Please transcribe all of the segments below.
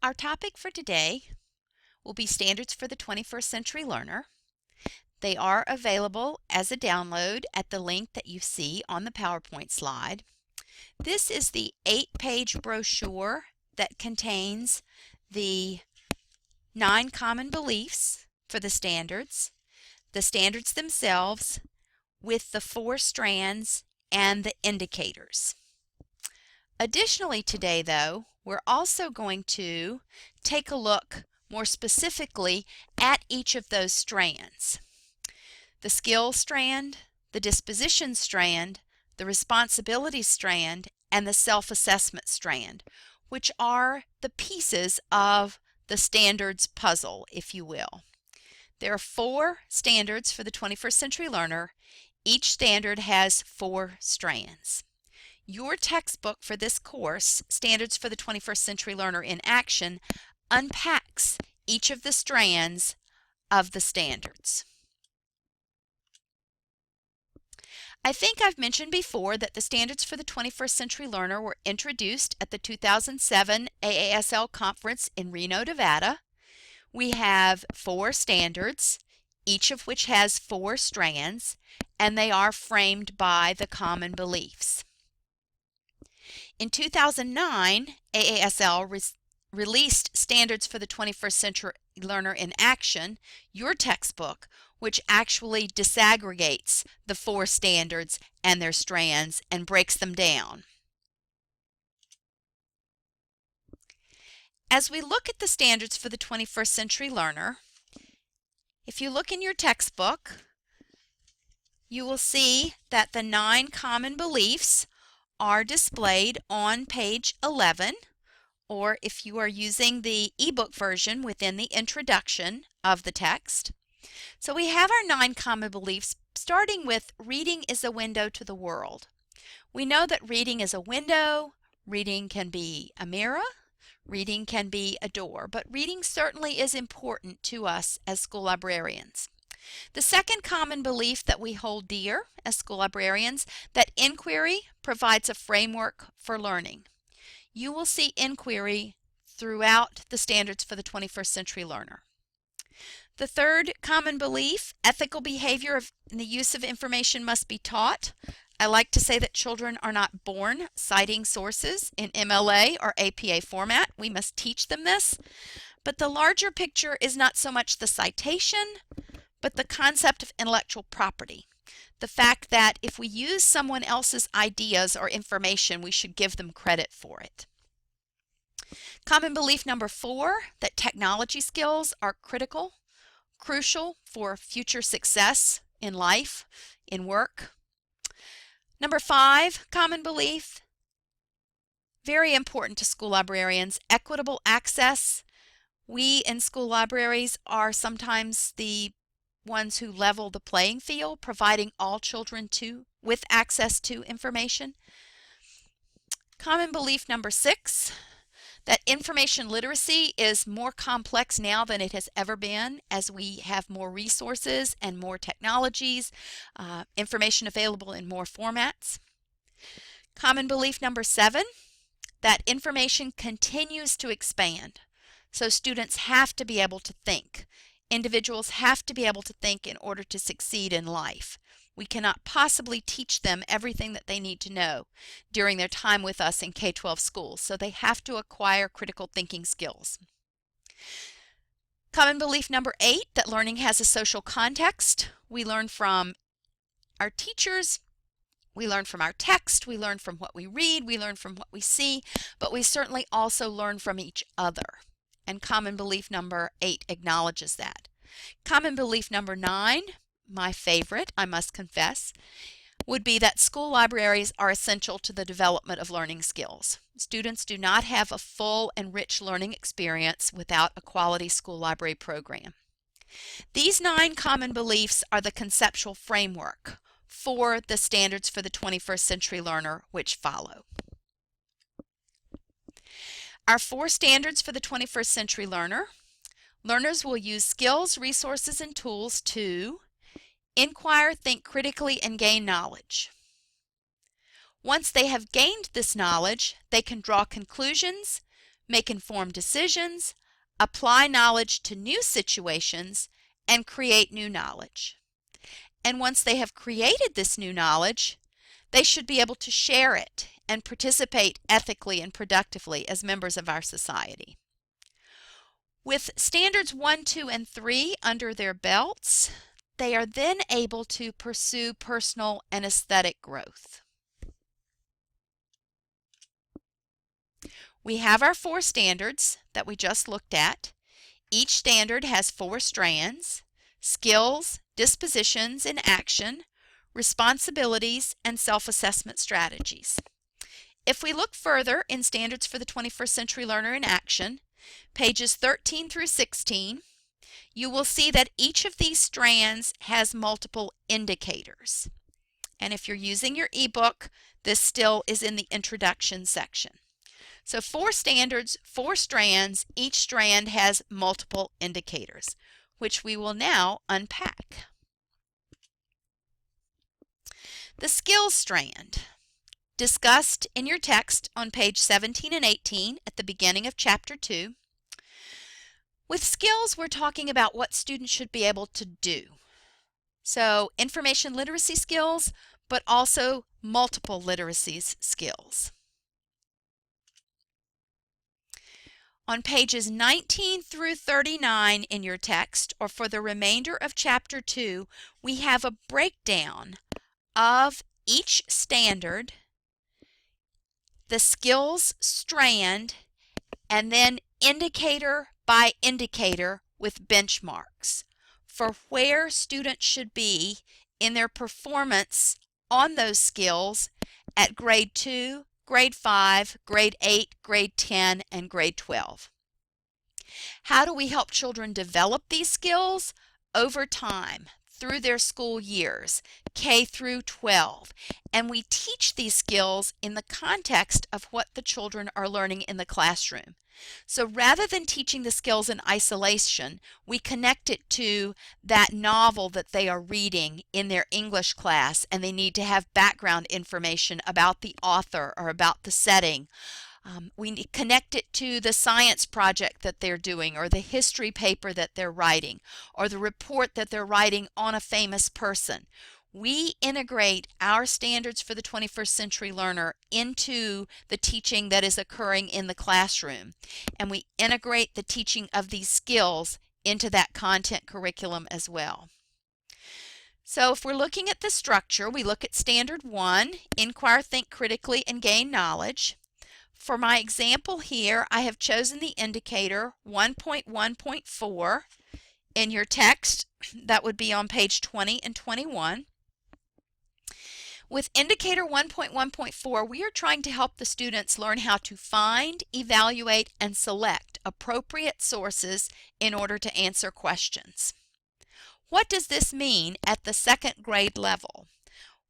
Our topic for today will be Standards for the 21st Century Learner. They are available as a download at the link that you see on the PowerPoint slide. This is the 8-page brochure that contains the 9 common beliefs for the standards themselves with the 4 strands and the indicators. Additionally today, though, we're also going to take a look more specifically at each of those strands. The skill strand, the disposition strand, the responsibility strand, and the self-assessment strand, which are the pieces of the standards puzzle, if you will. There are 4 standards for the 21st century learner. Each standard has 4 strands. Your textbook for this course, Standards for the 21st Century Learner in Action, unpacks each of the strands of the standards. I think I've mentioned before that the Standards for the 21st Century Learner were introduced at the 2007 AASL conference in Reno, Nevada. We have 4 standards, each of which has 4 strands, and they are framed by the common beliefs. In 2009, AASL released Standards for the 21st Century Learner in Action, your textbook, which actually disaggregates the 4 standards and their strands and breaks them down. As we look at the Standards for the 21st Century Learner, if you look in your textbook, you will see that the 9 common beliefs are displayed on page 11, or if you are using the ebook version, within the introduction of the text. So we have our 9 common beliefs, starting with reading is a window to the world. We know that reading is a window, reading can be a mirror, reading can be a door, but reading certainly is important to us as school librarians. The second common belief that we hold dear as school librarians, that inquiry provides a framework for learning. You will see inquiry throughout the Standards for the 21st Century Learner. The third common belief, ethical behavior in the use of information must be taught. I like to say that children are not born citing sources in MLA or APA format. We must teach them this. But the larger picture is not so much the citation, but the concept of intellectual property. The fact that if we use someone else's ideas or information, we should give them credit for it. Common belief number 4, that technology skills are crucial for future success in life, in work. Number 5, common belief, very important to school librarians, equitable access. We in school libraries are sometimes the ones who level the playing field, providing all children with access to information. Common belief number 6, that information literacy is more complex now than it has ever been, as we have more resources and more technologies, information available in more formats. Common belief number 7, that information continues to expand. So students have to be able to think. Individuals have to be able to think in order to succeed in life. We cannot possibly teach them everything that they need to know during their time with us in K-12 schools, so they have to acquire critical thinking skills. Common belief number 8, that learning has a social context. We learn from our teachers, we learn from our text, we learn from what we read, we learn from what we see, but we certainly also learn from each other. And common belief number 8 acknowledges that. Common belief number 9, my favorite, I must confess, would be that school libraries are essential to the development of learning skills. Students do not have a full and rich learning experience without a quality school library program. These 9 common beliefs are the conceptual framework for the Standards for the 21st Century Learner, which follow. Our 4 standards for the 21st Century Learner. Learners will use skills, resources, and tools to inquire, think critically, and gain knowledge. Once they have gained this knowledge, they can draw conclusions, make informed decisions, apply knowledge to new situations, and create new knowledge. And once they have created this new knowledge, they should be able to share it and participate ethically and productively as members of our society. With standards 1, 2, and 3 under their belts, they are then able to pursue personal and aesthetic growth. We have our 4 standards that we just looked at. Each standard has 4 strands: skills, dispositions, and action, responsibilities, and self-assessment strategies. If we look further in Standards for the 21st Century Learner in Action, pages 13 through 16, you will see that each of these strands has multiple indicators. And if you're using your ebook, this still is in the introduction section. So 4 standards, 4 strands, each strand has multiple indicators, which we will now unpack. The skills strand, discussed in your text on page 17 and 18 at the beginning of chapter 2. With skills, we're talking about what students should be able to do. So information literacy skills, but also multiple literacies skills. On pages 19 through 39 in your text, or for the remainder of chapter 2, we have a breakdown of each standard, the skills strand, and then indicator by indicator with benchmarks for where students should be in their performance on those skills at grade 2, grade 5, grade 8, grade 10, and grade 12. How do we help children develop these skills? Over time, through their school years, K through 12. And we teach these skills in the context of what the children are learning in the classroom. So rather than teaching the skills in isolation, we connect it to that novel that they are reading in their English class, and they need to have background information about the author or about the setting. We connect it to the science project that they're doing, or the history paper that they're writing, or the report that they're writing on a famous person. We integrate our standards for the 21st century learner into the teaching that is occurring in the classroom, and we integrate the teaching of these skills into that content curriculum as well. So if we're looking at the structure, we look at Standard 1, Inquire, Think Critically, and Gain Knowledge. For my example here, I have chosen the indicator 1.1.4 in your text. That would be on page 20 and 21. With indicator 1.1.4, we are trying to help the students learn how to find, evaluate, and select appropriate sources in order to answer questions. What does this mean at the 2nd grade level?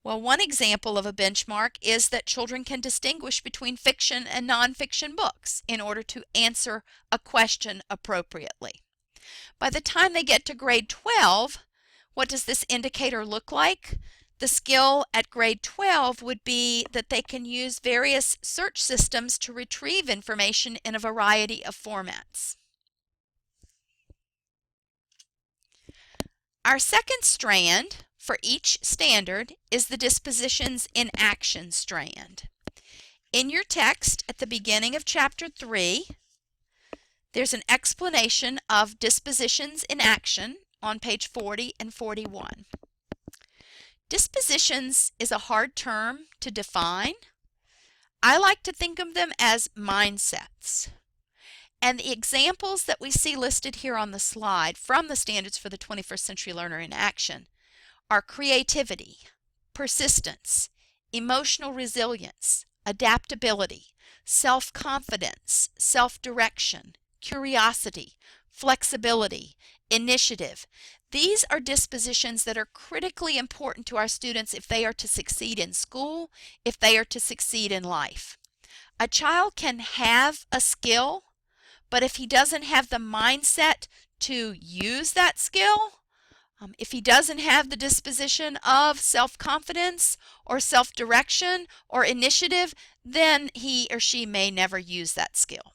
Well, one example of a benchmark is that children can distinguish between fiction and nonfiction books in order to answer a question appropriately. By the time they get to grade 12, what does this indicator look like? The skill at grade 12 would be that they can use various search systems to retrieve information in a variety of formats. Our 2nd strand for each standard is the Dispositions in Action strand. In your text at the beginning of chapter 3, there's an explanation of dispositions in action on page 40 and 41. Dispositions is a hard term to define. I like to think of them as mindsets. And the examples that we see listed here on the slide from the Standards for the 21st Century Learner in Action are creativity, persistence, emotional resilience, adaptability, self-confidence, self-direction, curiosity, flexibility, initiative. These are dispositions that are critically important to our students if they are to succeed in school, if they are to succeed in life. A child can have a skill, but if he doesn't have the mindset to use that skill, if he doesn't have the disposition of self-confidence or self-direction or initiative, then he or she may never use that skill.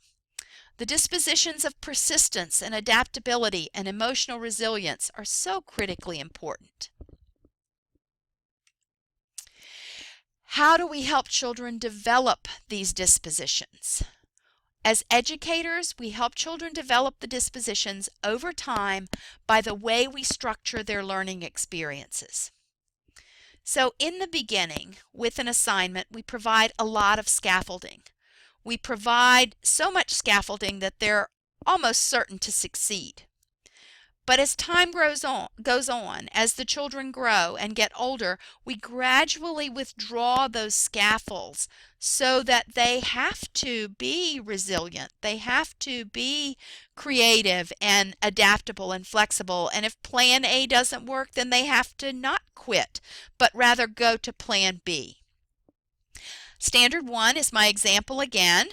The dispositions of persistence and adaptability and emotional resilience are so critically important. How do we help children develop these dispositions? As educators, we help children develop the dispositions over time by the way we structure their learning experiences. So in the beginning, with an assignment, we provide a lot of scaffolding. We provide so much scaffolding that they're almost certain to succeed. But as time goes on, as the children grow and get older, we gradually withdraw those scaffolds so that they have to be resilient. They have to be creative and adaptable and flexible. And if plan A doesn't work, then they have to not quit, but rather go to plan B. Standard 1 is my example again.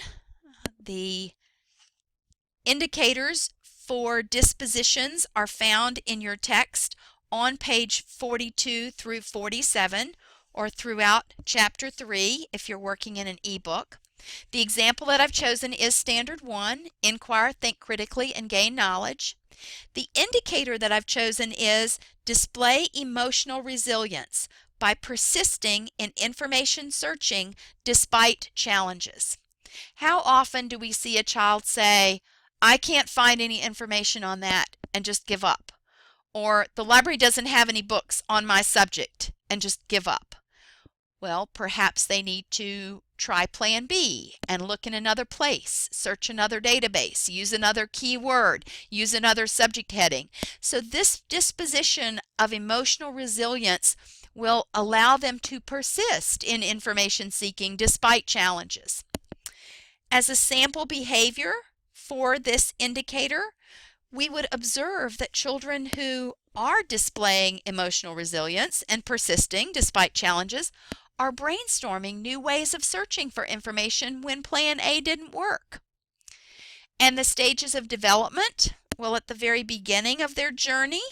The indicators for dispositions are found in your text on page 42 through 47 or throughout chapter 3 if you're working in an ebook. The example that I've chosen is Standard 1, Inquire, Think Critically, and Gain Knowledge. The indicator that I've chosen is Display Emotional Resilience by persisting in information searching despite challenges. How often do we see a child say, I can't find any information on that, and just give up? Or the library doesn't have any books on my subject, and just give up? Well, perhaps they need to try plan B and look in another place, search another database, use another keyword, use another subject heading. So this disposition of emotional resilience will allow them to persist in information seeking despite challenges. As a sample behavior for this indicator, we would observe that children who are displaying emotional resilience and persisting despite challenges are brainstorming new ways of searching for information when plan A didn't work. And the stages of development, well, at the very beginning of their journey,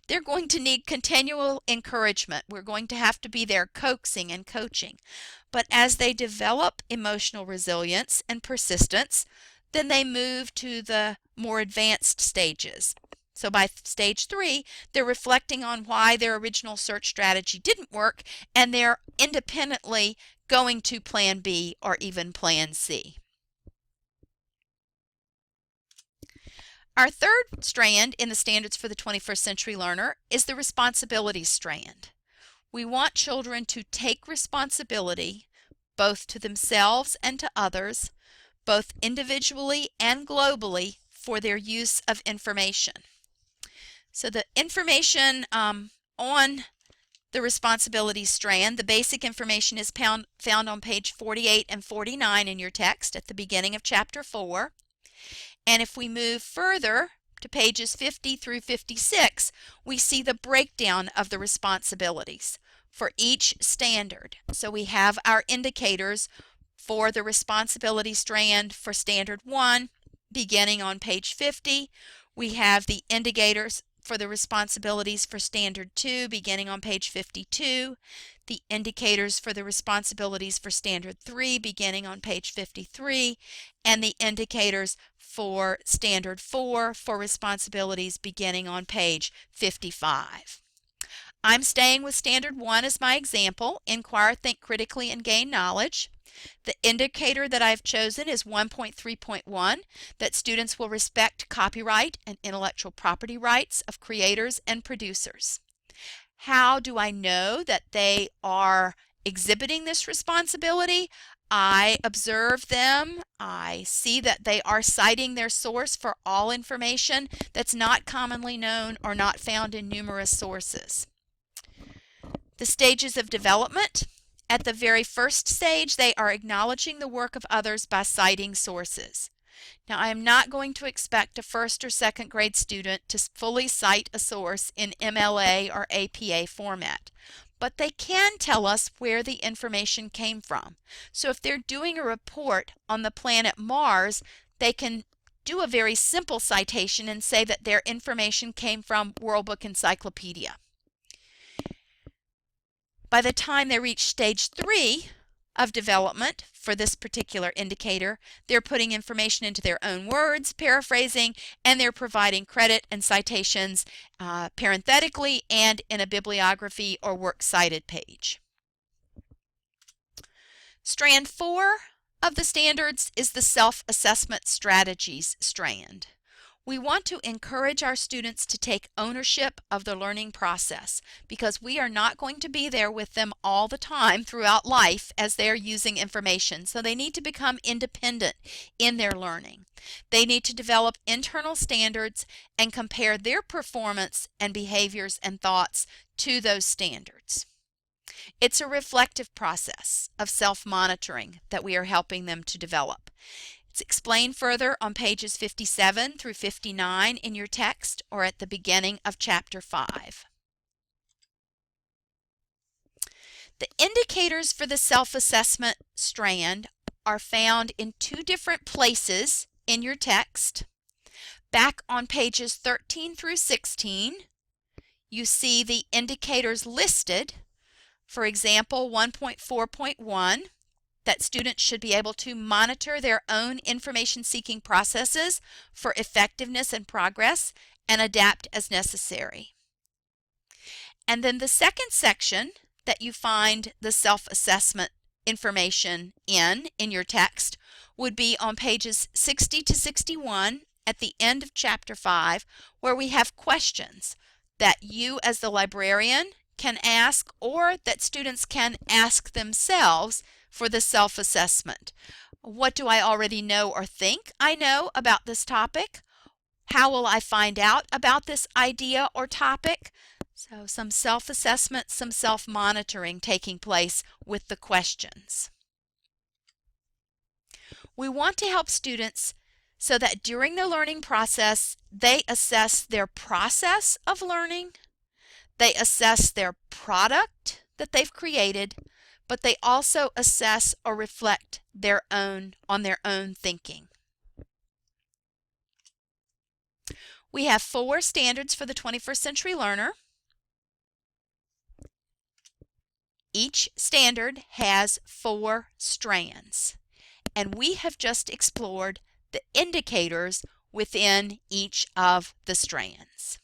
they're going to need continual encouragement. We're going to have to be there coaxing and coaching. But as they develop emotional resilience and persistence, then they move to the more advanced stages. So by stage 3, they're reflecting on why their original search strategy didn't work, and they're independently going to plan B or even plan C. Our third strand in the Standards for the 21st Century Learner is the responsibilities strand. We want children to take responsibility both to themselves and to others, both individually and globally, for their use of information. So the information on the responsibilities strand, the basic information is found on page 48 and 49 in your text at the beginning of chapter 4. And if we move further to pages 50 through 56, we see the breakdown of the responsibilities for each standard. So we have our indicators for the responsibility strand for Standard 1 beginning on page 50. We have the indicators for the responsibilities for Standard 2 beginning on page 52. The indicators for the responsibilities for Standard 3 beginning on page 53. And the indicators for Standard 4 for responsibilities beginning on page 55. I'm staying with Standard 1 as my example, Inquire, Think Critically, and Gain Knowledge. The indicator that I've chosen is 1.3.1, that students will respect copyright and intellectual property rights of creators and producers. How do I know that they are exhibiting this responsibility? I observe them. I see that they are citing their source for all information that's not commonly known or not found in numerous sources. The stages of development. At the very first stage, they are acknowledging the work of others by citing sources. Now, I am not going to expect a first or second grade student to fully cite a source in MLA or APA format, but they can tell us where the information came from. So if they're doing a report on the planet Mars, they can do a very simple citation and say that their information came from World Book Encyclopedia. By the time they reach stage 3 of development, for this particular indicator. They're putting information into their own words, paraphrasing, and they're providing credit and citations parenthetically and in a bibliography or works cited page. Strand 4 of the standards is the self-assessment strategies strand. We want to encourage our students to take ownership of the learning process because we are not going to be there with them all the time throughout life as they're using information. So they need to become independent in their learning. They need to develop internal standards and compare their performance and behaviors and thoughts to those standards. It's a reflective process of self-monitoring that we are helping them to develop. It's explained further on pages 57 through 59 in your text or at the beginning of chapter 5. The indicators for the self-assessment strand are found in 2 different places in your text. Back on pages 13 through 16, you see the indicators listed. For example, 1.4.1, that students should be able to monitor their own information-seeking processes for effectiveness and progress and adapt as necessary. And then the second section that you find the self-assessment information in your text would be on pages 60 to 61 at the end of chapter 5, where we have questions that you as the librarian can ask or that students can ask themselves for the self-assessment. What do I already know or think I know about this topic? How will I find out about this idea or topic? So some self-assessment, some self-monitoring taking place with the questions. We want to help students so that during the learning process, they assess their process of learning, they assess their product that they've created, but they also assess or reflect on their own thinking. We have 4 standards for the 21st century learner. Each standard has 4 strands, and we have just explored the indicators within each of the strands.